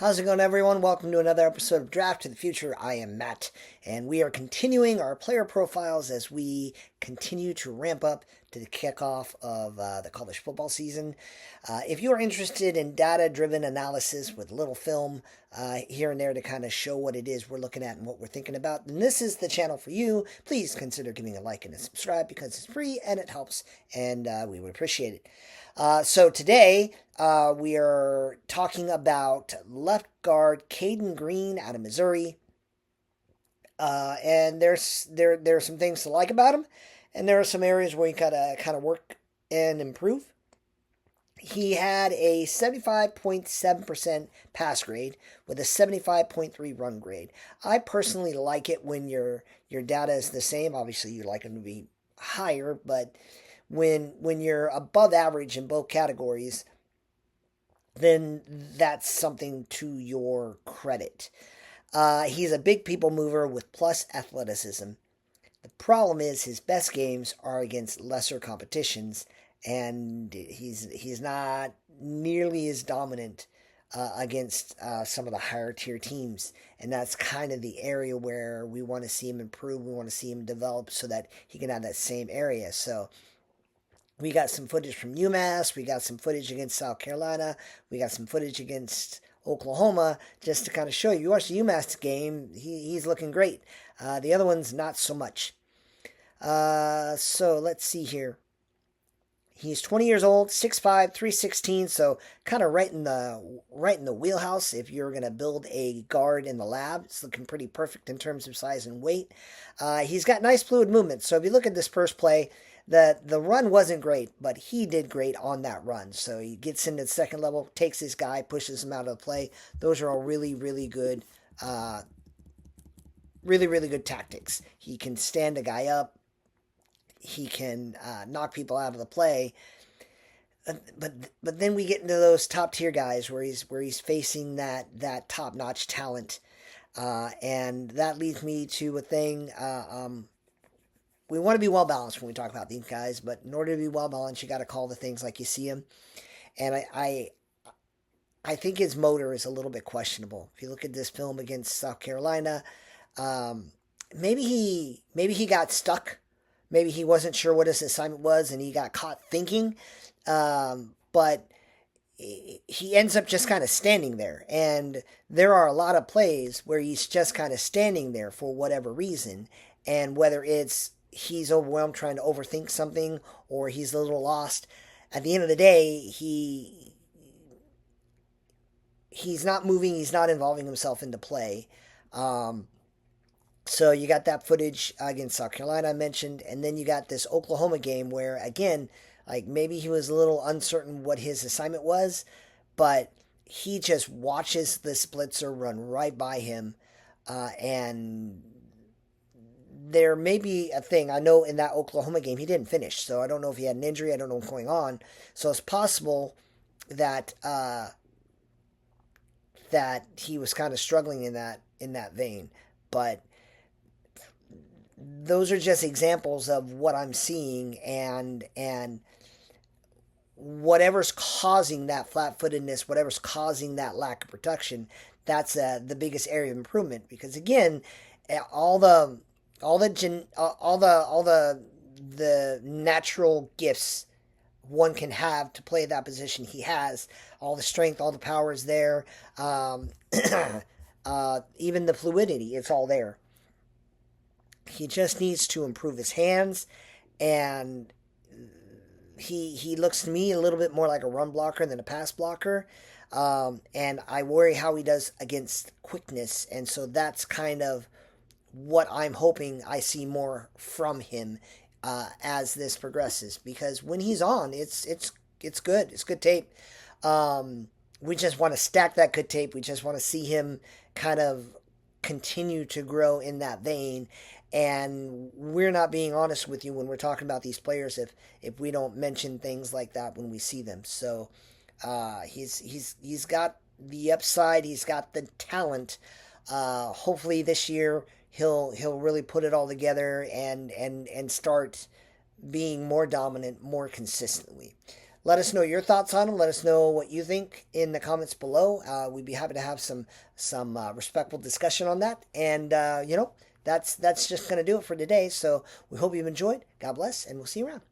How's it going, everyone? Welcome to another episode of Draft to the Future. I am Matt, and we are continuing our player profiles as we continue to ramp up to the kickoff of the college football season. If you are interested in data-driven analysis with little film here and there to kind of show what it is we're looking at and what we're thinking about, then this is the channel for you. Please consider giving a like and a subscribe because it's free and it helps, and we would appreciate it. So today we are talking about left guard Cayden Green out of Missouri, and there are some things to like about him, and there are some areas where you gotta kind of work and improve. He had a 75.7% pass grade with a 75.3 run grade. I personally like it when your data is the same. Obviously, you like him to be higher, but when you're above average in both categories, then that's something to your credit. He's a big people mover with plus athleticism. The problem is his best games are against lesser competitions, and he's not nearly as dominant against some of the higher tier teams, and that's kind of the area where we want to see him improve. We want to see him develop so that he can have that same area. So we got some footage from UMass. We got some footage against South Carolina. We got some footage against Oklahoma, just to kind of show you. You watch the UMass game, he's looking great. The other one's not so much. So let's see here. He's 20 years old, 6'5", 316, so kind of right in the wheelhouse if you're going to build a guard in the lab. It's looking pretty perfect in terms of size and weight. He's got nice fluid movement. So if you look at this first play, the run wasn't great, but he did great on that run. So he gets into the second level, takes his guy, pushes him out of the play. Those are all really, really good, really good tactics. He can stand a guy up. He can knock people out of the play. But then we get into those top tier guys where he's facing that top notch talent, and that leads me to a thing. We want to be well balanced when we talk about these guys, but in order to be well balanced, you got to call the things like you see them. And I think his motor is a little bit questionable. If you look at this film against South Carolina, maybe he got stuck. Maybe he wasn't sure what his assignment was, and he got caught thinking. But he ends up just kind of standing there. And there are a lot of plays where he's just kind of standing there for whatever reason. And whether it's he's overwhelmed trying to overthink something or he's a little lost, at the end of the day, he's not moving, he's not involving himself into play. So you got that footage against South Carolina I mentioned, and then you got this Oklahoma game where, again, like maybe he was a little uncertain what his assignment was, but he just watches the splitzer run right by him, and there may be a thing. I know in that Oklahoma game he didn't finish, so I don't know if he had an injury. I don't know what's going on. So it's possible that that he was kind of struggling in that vein, but those are just examples of what I'm seeing, and whatever's causing that flat-footedness, whatever's causing that lack of production, that's the biggest area of improvement. Because again, all the natural gifts one can have to play that position, he has. All the strength, all the power is there. Even the fluidity, it's all there. He just needs to improve his hands, and he looks to me a little bit more like a run blocker than a pass blocker. And I worry how he does against quickness, and so that's kind of what I'm hoping I see more from him as this progresses. Because when he's on, it's good. It's good tape. We just want to stack that good tape. We just want to see him kind of continue to grow in that vein. And we're not being honest with you when we're talking about these players if we don't mention things like that when we see them. So he's got the upside, he's got the talent. Hopefully this year he'll really put it all together and start being more dominant more consistently. Let us know your thoughts on him. Let us know what you think in the comments below. We'd be happy to have some respectful discussion on that. And that's just going to do it for today. So we hope you've enjoyed. God bless, and we'll see you around.